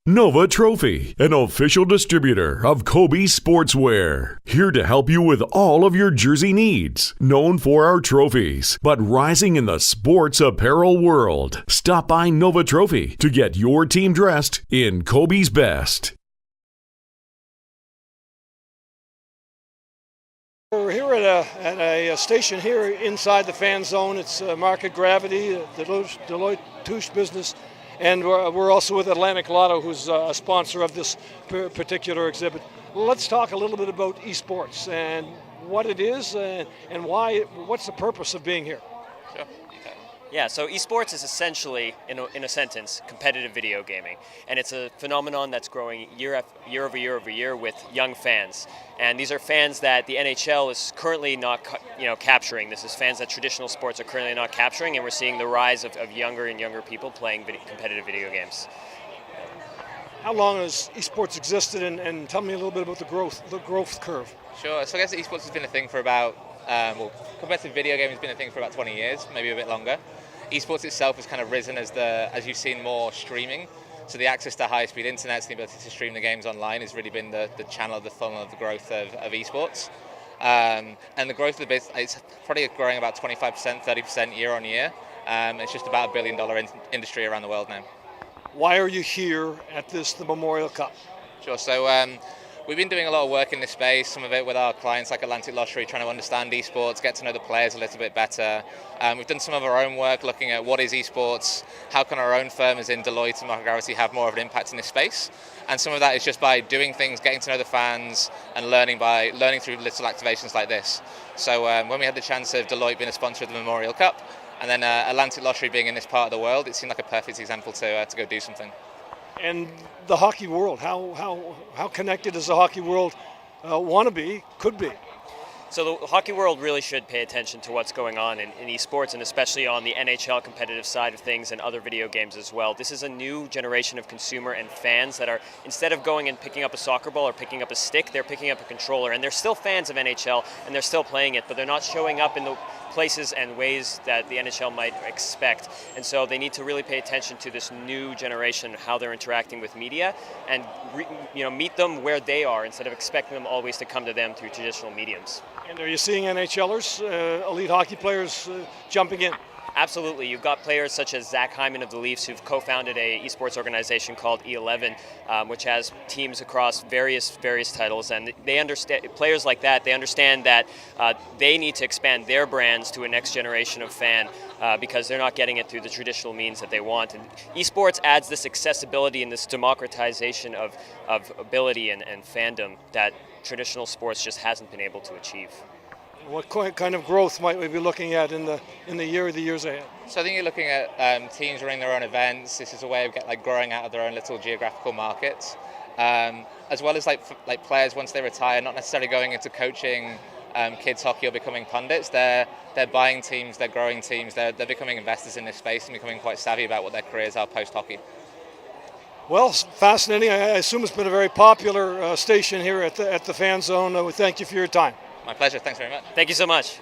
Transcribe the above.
Nova Trophy, an official distributor of Kobe Sportswear. Here to help you with all of your jersey needs. Known for our trophies, but rising in the sports apparel world. Stop by Nova Trophy to get your team dressed in Kobe's best. We're here at a station here inside the fan zone. It's Market Gravity, the Deloitte Touche business. And we're also with Atlantic Loto, who's a sponsor of this particular exhibit. Let's talk a little bit about esports and what it is and why. What's the purpose of being here? Sure. Yeah, so esports is essentially, in a sentence, competitive video gaming. And it's a phenomenon that's growing year over year with young fans. And these are fans that the NHL is currently not capturing. This is fans that traditional sports are currently not capturing, and we're seeing the rise of younger and younger people playing competitive video games. How long has esports existed, and tell me a little bit about the growth curve? Sure, so I guess esports has been a thing for about, competitive video gaming has been a thing for about 20 years, maybe a bit longer. Esports itself has kind of risen as you've seen more streaming. So the access to high-speed internet, the ability to stream the games online has really been the channel, the funnel of the growth of esports. And the growth of the business, it's probably growing about 25%, 30% year on year. It's just about $1 billion industry around the world now. Why are you here at the Memorial Cup? Sure, so we've been doing a lot of work in this space, some of it with our clients like Atlantic Loto, trying to understand esports, get to know the players a little bit better. We've done some of our own work looking at what is esports, how can our own firm as in Deloitte and Market Gravity have more of an impact in this space. And some of that is just by doing things, getting to know the fans and learning through little activations like this. So when we had the chance of Deloitte being a sponsor of the Memorial Cup, and then Atlantic Loto being in this part of the world, it seemed like a perfect example to go do something. And the hockey world, how connected does the hockey world could be? So the hockey world really should pay attention to what's going on in esports, and especially on the NHL competitive side of things and other video games as well. This is a new generation of consumer and fans that are, instead of going and picking up a soccer ball or picking up a stick, they're picking up a controller. And they're still fans of NHL and they're still playing it, but they're not showing up in the places and ways that the NHL might expect. And so they need to really pay attention to this new generation, how they're interacting with media, and meet them where they are instead of expecting them always to come to them through traditional mediums. And are you seeing NHLers, elite hockey players, jumping in? Absolutely. You've got players such as Zach Hyman of the Leafs, who've co-founded a esports organization called E11, which has teams across various titles. And they understand, players like that, they understand that they need to expand their brands to a next generation of fan because they're not getting it through the traditional means that they want. And esports adds this accessibility and this democratization of ability and fandom that traditional sports just hasn't been able to achieve. What kind of growth might we be looking at in the years ahead? So I think you're looking at teams running their own events. This is a way of growing out of their own little geographical markets, as well as like players once they retire, not necessarily going into coaching kids hockey or becoming pundits. They're buying teams, they're growing teams, they're becoming investors in this space and becoming quite savvy about what their careers are post hockey. Well, fascinating. I assume it's been a very popular station here at the fan zone. We thank you for your time. My pleasure. Thanks very much. Thank you so much.